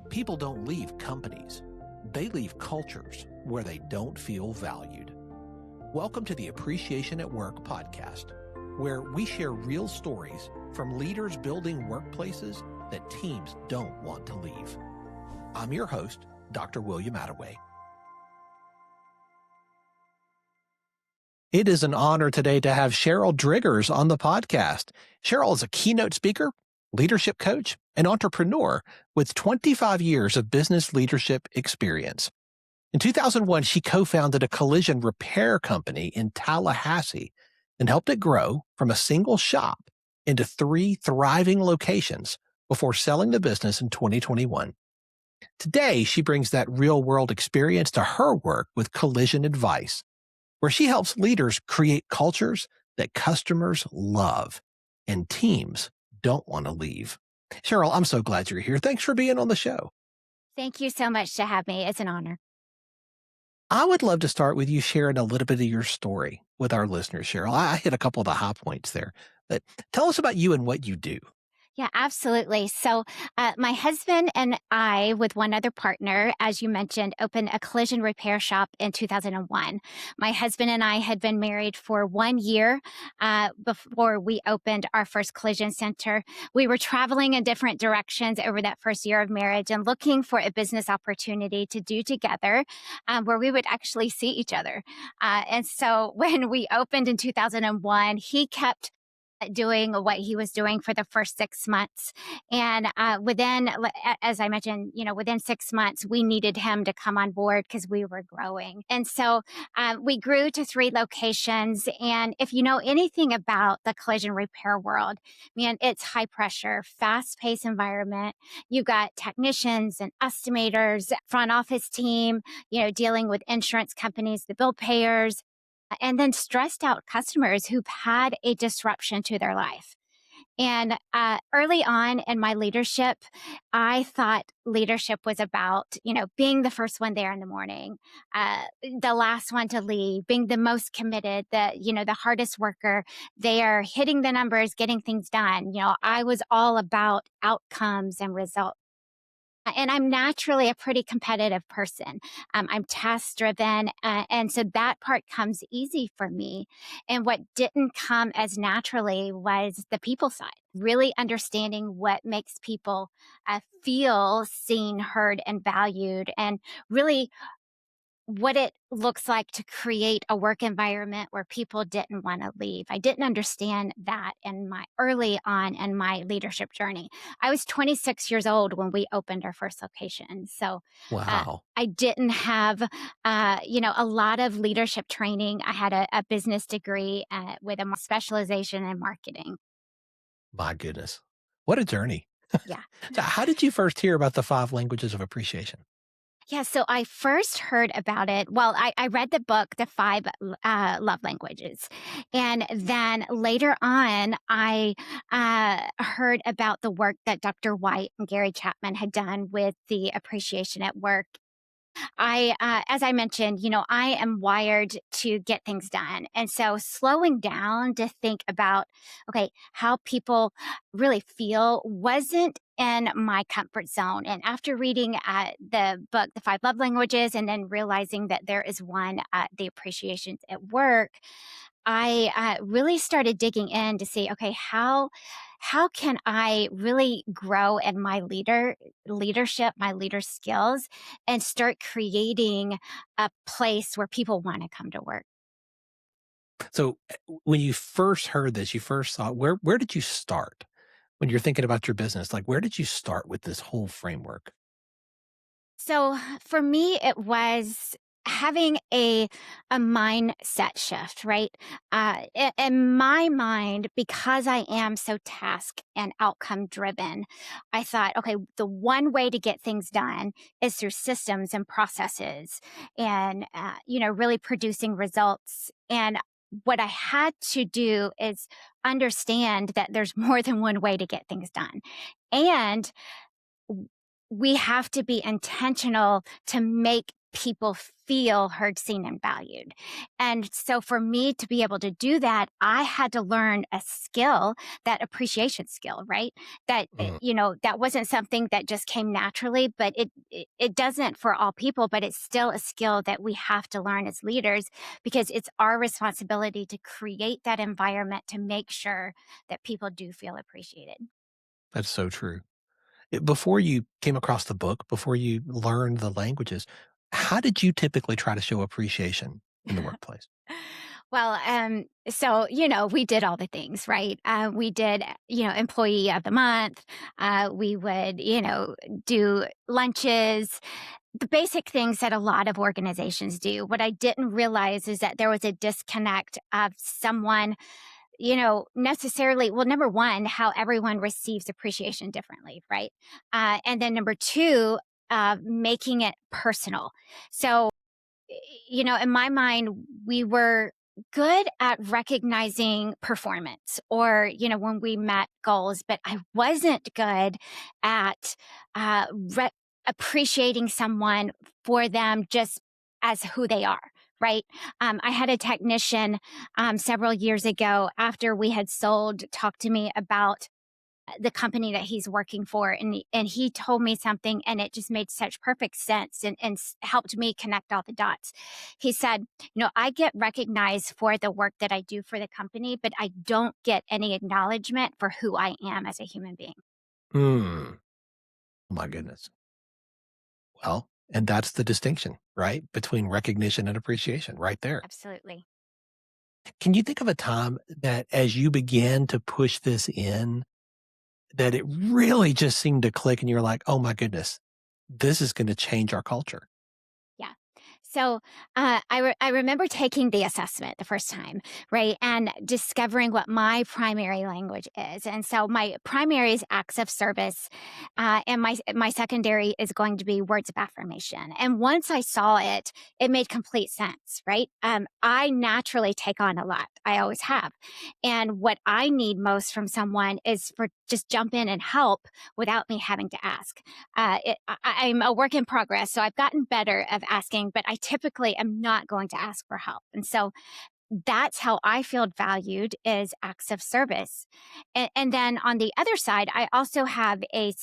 People don't leave companies. They leave cultures where they don't feel valued. Welcome to the Appreciation at Work podcast, where we share real stories from leaders building workplaces that teams don't want to leave. I'm your host, Dr. William Attaway. It is an honor today to have Sheryl Driggers on the podcast. Sheryl is a keynote speaker, leadership coach, and entrepreneur with 25 years of business leadership experience. In 2001, she co-founded a collision repair company in Tallahassee and helped it grow from a single shop into 3 thriving locations before selling the business in 2021. Today, she brings that real-world experience to her work with Collision Advice, where she helps leaders create cultures that customers love and teams don't want to leave. Sheryl, I'm so glad you're here. Thanks for being on the show. Thank you so much to have me. It's an honor. I would love to start with you sharing a little bit of your story with our listeners, Sheryl. I hit a couple of the high points there, but tell us about you and what you do. Yeah, absolutely. So my husband and I, with one other partner, as you mentioned, opened a collision repair shop in 2001. My husband and I had been married for 1 year before we opened our first collision center. We were traveling in different directions over that first year of marriage and looking for a business opportunity to do together where we would actually see each other. And so when we opened in 2001, he kept doing what he was doing for the first 6 months. And within, as I mentioned, within 6 months, we needed him to come on board because we were growing. And so we grew to 3 locations. And if you know anything about the collision repair world, man, it's high pressure, fast paced environment. You've got technicians and estimators, front office team, dealing with insurance companies, the bill payers, and then stressed out customers who've had a disruption to their life. And early on in my leadership, I thought leadership was about, being the first one there in the morning, the last one to leave, being the most committed, the hardest worker there, hitting the numbers, getting things done. I was all about outcomes and results. And I'm naturally a pretty competitive person. I'm task driven. And so that part comes easy for me. And what didn't come as naturally was the people side, really understanding what makes people feel seen, heard, and valued, and really what it looks like to create a work environment where people didn't want to leave. I didn't understand that early on in my leadership journey. I was 26 years old when we opened our first location. So Wow. I didn't have, a lot of leadership training. I had a business degree with a specialization in marketing. My goodness. What a journey. Yeah. So how did you first hear about the 5 languages of appreciation? Yeah, so I first heard about it. Well, I read the book, The 5 Love Languages. And then later on, I heard about the work that Dr. White and Gary Chapman had done with the Appreciation at Work. As I mentioned, I am wired to get things done. And so slowing down to think about, okay, how people really feel wasn't in my comfort zone. And after reading the book, The 5 Love Languages, and then realizing that there is one, The Appreciations at Work, I really started digging in to see, okay, how can I really grow in my leadership, my leader skills, and start creating a place where people want to come to work? So when you first heard this, you first thought, where did you start when you're thinking about your business? Like, where did you start with this whole framework? So for me, it was having a mindset shift, right? In my mind, because I am so task and outcome driven, I thought, okay, the one way to get things done is through systems and processes, and really producing results. And what I had to do is understand that there's more than one way to get things done, and we have to be intentional to make people feel heard, seen, and valued. And so for me to be able to do that, I had to learn a skill, that appreciation skill, right? That, Mm, that wasn't something that just came naturally, but it doesn't for all people, but it's still a skill that we have to learn as leaders because it's our responsibility to create that environment to make sure that people do feel appreciated. that's so true. Before you came across the book, before you learned the languages, how did you typically try to show appreciation in the workplace? Well, so, we did all the things, right? We did, employee of the month. We would, do lunches, the basic things that a lot of organizations do. What I didn't realize is that there was a disconnect of someone, necessarily, well, number one, how everyone receives appreciation differently, right? And then number two, making it personal. So, in my mind, we were good at recognizing performance or, when we met goals, but I wasn't good at appreciating someone for them just as who they are. Right. I had a technician several years ago after we had sold talk to me about the company that he's working for, and he told me something and it just made such perfect sense and helped me connect all the dots. He said, I get recognized for the work that I do for the company, but I don't get any acknowledgement for who I am as a human being. Mm, my goodness. Well, and that's the distinction, right? Between recognition and appreciation right there. Absolutely. Can you think of a time that as you began to push this in, that it really just seemed to click and you're like, oh my goodness, this is going to change our culture? Yeah. So I remember taking the assessment the first time, right, and discovering what my primary language is. And so my primary is acts of service, and my secondary is going to be words of affirmation. And once I saw it, it made complete sense, right? I naturally take on a lot. I always have, and what I need most from someone is for just jump in and help without me having to ask. I'm a work in progress, so I've gotten better of asking, but I typically am not going to ask for help. And so that's how I feel valued is acts of service. And then on the other side, I also have a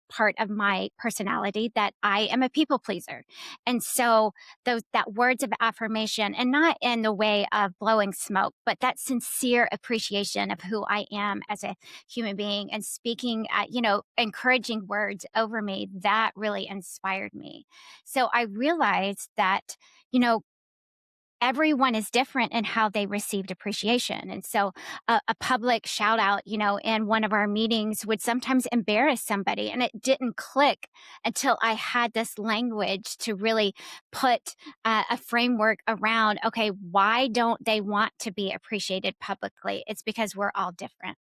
part of my personality that I am a people pleaser. And so that words of affirmation, and not in the way of blowing smoke, but that sincere appreciation of who I am as a human being and speaking, encouraging words over me, that really inspired me. So I realized that, you know, everyone is different in how they received appreciation. And so a public shout out, in one of our meetings would sometimes embarrass somebody. And it didn't click until I had this language to really put a framework around, okay, why don't they want to be appreciated publicly? It's because we're all different.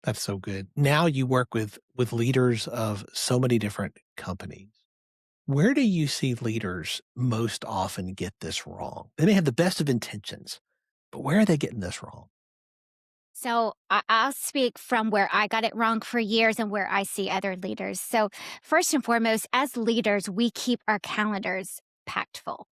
That's so good. Now you work with leaders of so many different companies. Where do you see leaders most often get this wrong? They may have the best of intentions, but where are they getting this wrong? So I'll speak from where I got it wrong for years and where I see other leaders. So, first and foremost, as leaders, we keep our calendars packed full.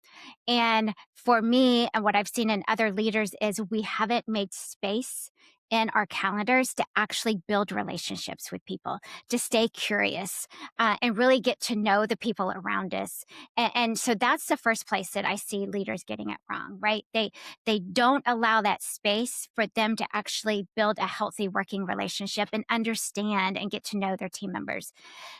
And for me, and what I've seen in other leaders is we haven't made space in our calendars to actually build relationships with people, to stay curious, and really get to know the people around us. And so that's the first place that I see leaders getting it wrong, right? They don't allow that space for them to actually build a healthy working relationship and understand and get to know their team members.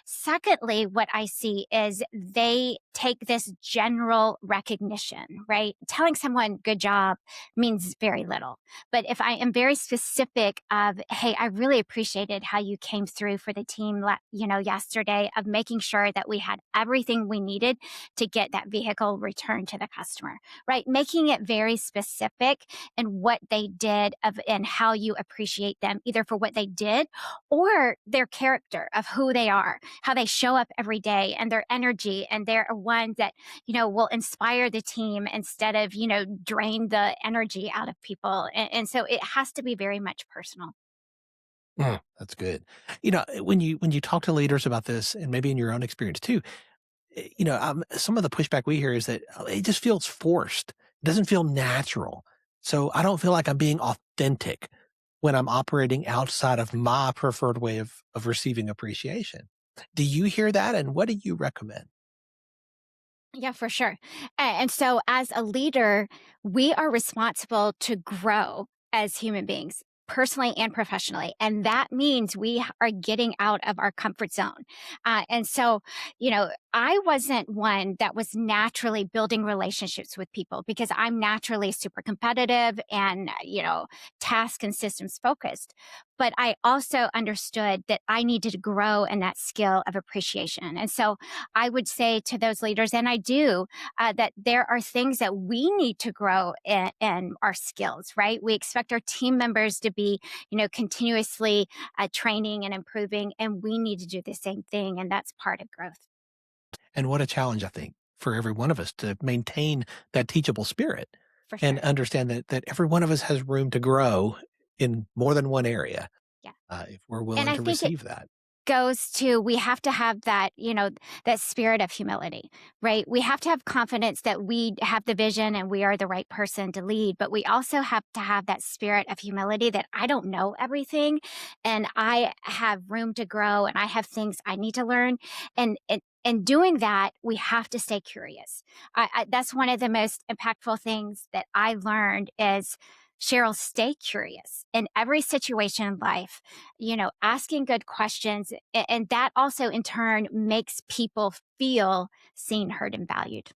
Secondly, what I see is they take this general recognition, right? Telling someone good job means very little. But if I am very specific of, hey, I really appreciated how you came through for the team, yesterday, of making sure that we had everything we needed to get that vehicle returned to the customer, right? Making it very specific in what they did and how you appreciate them, either for what they did or their character of who they are, how they show up every day and their energy. And they're ones that, will inspire the team instead of, drain the energy out of people. And so it has to be very much personal. That's good. When you talk to leaders about this, and maybe in your own experience too, some of the pushback we hear is that it just feels forced. It doesn't feel natural. So I don't feel like I'm being authentic when I'm operating outside of my preferred way of receiving appreciation. Do you hear that? And what do you recommend? Yeah, for sure. And so, as a leader, we are responsible to grow as human beings, personally and professionally. And that means are getting out of our comfort zone. And so, I wasn't one that was naturally building relationships with people because I'm naturally super competitive and, task and systems focused. But I also understood that I needed to grow in that skill of appreciation. And so, I would say to those leaders, and I do, that there are things that we need to grow in our skills, right? We expect our team members to be, continuously training and improving, and we need to do the same thing. And that's part of growth, And what a challenge, I think, for every one of us to maintain that teachable spirit for and sure. understand that every one of us has room to grow in more than one area Yeah. if we're And willing I to think it receive that. goes to we have to have that, that spirit of humility, right? We have to have confidence that we have the vision and we are the right person to lead, but we also have to have that spirit of humility that I don't know everything and I have room to grow and I have things I need to learn. And doing that, we have to stay curious. That's one of the most impactful things that I learned is Cheryl, stay curious in every situation in life, asking good questions. And that also in turn makes people feel seen, heard, and valued.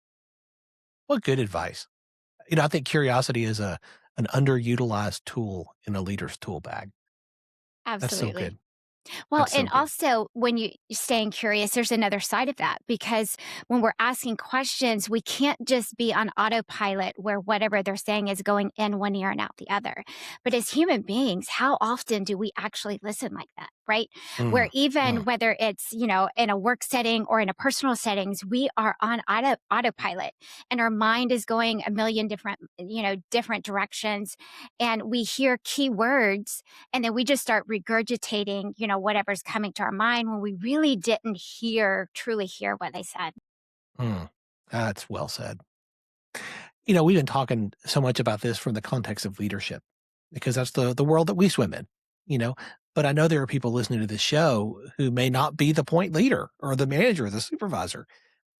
What good advice. I think curiosity is an underutilized tool in a leader's tool bag. That's so Absolutely. good. Well, That's so and good. also when you staying curious, there's another side of that because when we're asking questions, we can't just be on autopilot where whatever they're saying is going in one ear and out the other. But as human beings, how often do we actually listen like that? Right. Where Mm, even mm. whether it's, in a work setting or in a personal settings, we are on autopilot and our mind is going a million different directions. And we hear key words and then we just start regurgitating, whatever's coming to our mind when we really didn't truly hear what they said. Mm. That's well said. We've been talking so much about this from the context of leadership because that's the world that we swim in, you know. But I know there are people listening to this show who may not be the point leader or the manager or the supervisor.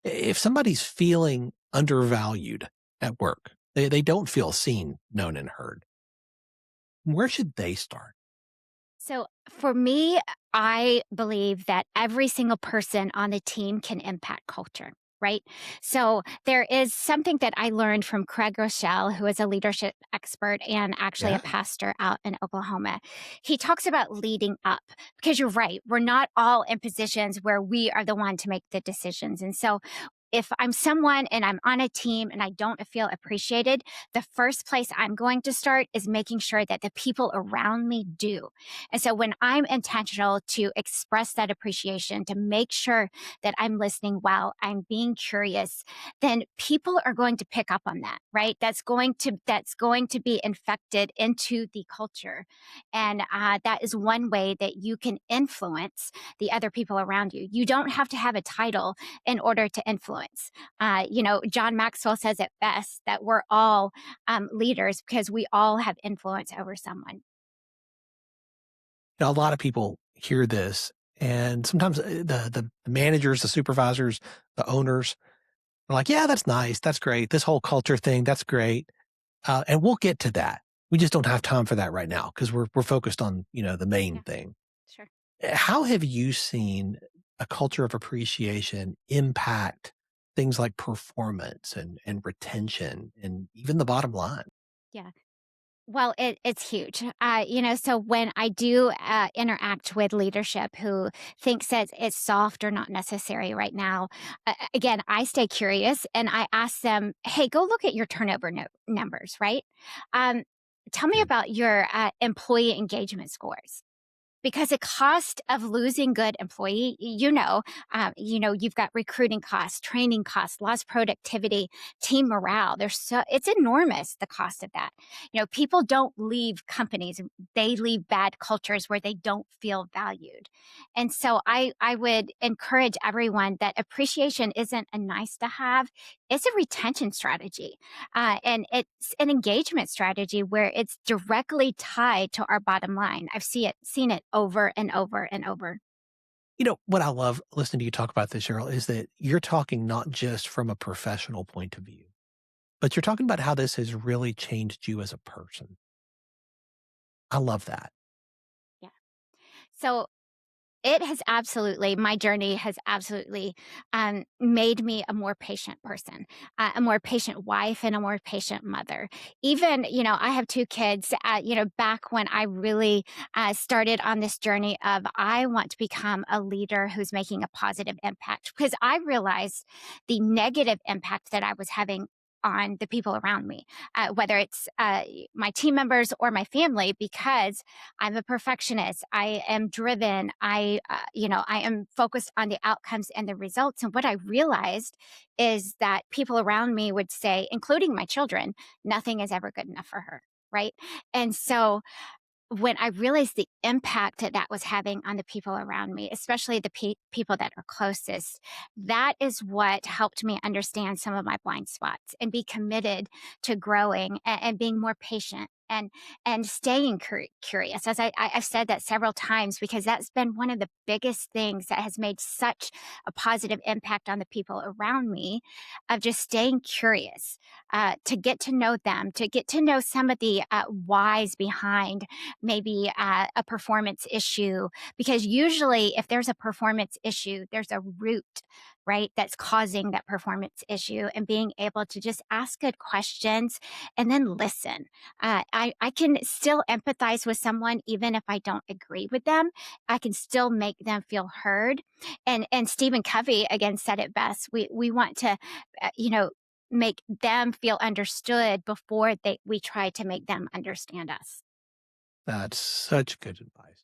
If somebody's feeling undervalued at work, they don't feel seen, known, and heard, where should they start? So for me, I believe that every single person on the team can impact culture. Right. So there is something that I learned from Craig Rochelle, who is a leadership expert and actually a Yeah. pastor out in Oklahoma. He talks about leading up because you're right. We're not all in positions where we are the one to make the decisions. And so if I'm someone and I'm on a team and I don't feel appreciated, the first place I'm going to start is making sure that the people around me do. And so when I'm intentional to express that appreciation, to make sure that I'm listening well, I'm being curious, then people are going to pick up on that, right? That's going to be infected into the culture. And that is one way that you can influence the other people around you. You don't have to have a title in order to influence. John Maxwell says it best that we're all leaders because we all have influence over someone. A lot of people hear this, and sometimes the managers, the supervisors, the owners are like, "Yeah, that's nice. That's great. This whole culture thing, that's great." And we'll get to that. We just don't have time for that right now because we're focused on the main Yeah, thing. sure. How have you seen a culture of appreciation impact things like performance and retention and even the bottom line? Yeah. Well, it's huge. So when I do interact with leadership who thinks that it's soft or not necessary right now, again, I stay curious and I ask them, hey, go look at your turnover numbers, right? Um, Tell me Good. about your employee engagement scores. because the cost of losing good employee, you've got recruiting costs, training costs, lost productivity, team morale. It's enormous, the cost of that. People don't leave companies, they leave bad cultures where they don't feel valued. And so I would encourage everyone that appreciation isn't a nice to have, it's a retention strategy. And it's an engagement strategy where it's directly tied to our bottom line. Seen it over and over and over. What I love listening to you talk about this, Cheryl, is that you're talking not just from a professional point of view, but you're talking about how this has really changed you as a person. I love that. Yeah. So my journey has absolutely made me a more patient person, a more patient wife, and a more patient mother. Even, I have two kids, back when I really started on this journey of I want to become a leader who's making a positive impact, because I realized the negative impact that I was having on the people around me, whether it's my team members or my family, because I'm a perfectionist. I am driven. I am focused on the outcomes and the results. And what I realized is that people around me would say, including my children, nothing is ever good enough for her. Right. And so when I realized the impact that that was having on the people around me, especially the people that are closest, that is what helped me understand some of my blind spots and be committed to growing and being more patient and staying curious. I've said that several times, because that's been one of the biggest things that has made such a positive impact on the people around me, of just staying curious, to get to know them, to get to know some of the whys behind maybe a performance issue. Because usually, if there's a performance issue, there's a root, right, that's causing that performance issue. And being able to just ask good questions and then listen. I can still empathize with someone even if I don't agree with them. I can still make them feel heard. And Stephen Covey again said it best. We want to, uh, you know, make them feel understood before we try to make them understand us. That's such good advice.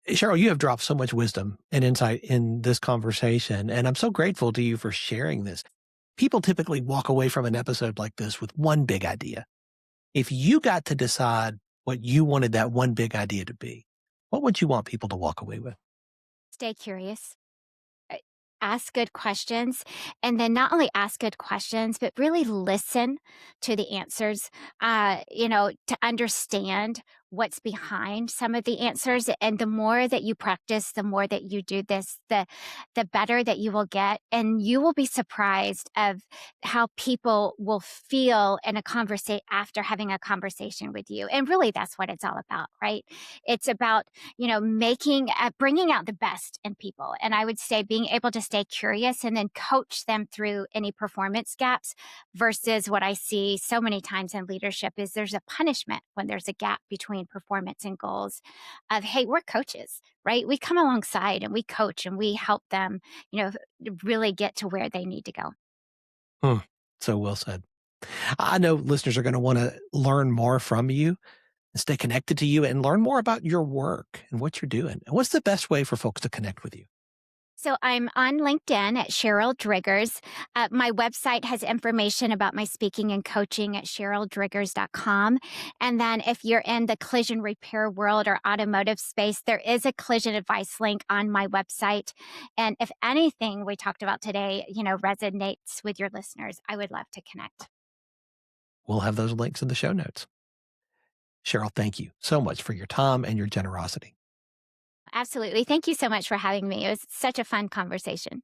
Cheryl, you have dropped so much wisdom and insight in this conversation, and I'm so grateful to you for sharing this. People typically walk away from an episode like this with one big idea. If you got to decide what you wanted that one big idea to be, what would you want people to walk away with? Stay curious. uh, Ask good questions, and then not only ask good questions but really listen to the answers, to understand what's behind some of the answers. And the more that you practice, the more that you do this, the better that you will get. And you will be surprised of how people will feel in a conversation after having a conversation with you. And really, that's what it's all about, right? It's about, bringing out the best in people. And I would say being able to stay curious and then coach them through any performance gaps, versus what I see so many times in leadership is there's a punishment when there's a gap between performance and goals. Of, hey, we're coaches, right? We come alongside and we coach and we help them, you know, really get to where they need to go. Hmm. So well said. I know listeners are going to want to learn more from you and stay connected to you and learn more about your work and what you're doing. What's the best way for folks to connect with you? So I'm on LinkedIn at Sheryl Driggers. My website has information about my speaking and coaching at SherylDriggers.com. And then if you're in the collision repair world or automotive space, there is a collision advice link on my website. And if anything we talked about today, resonates with your listeners, I would love to connect. We'll have those links in the show notes. Cheryl, thank you so much for your time and your generosity. Absolutely. Thank you so much for having me. It was such a fun conversation.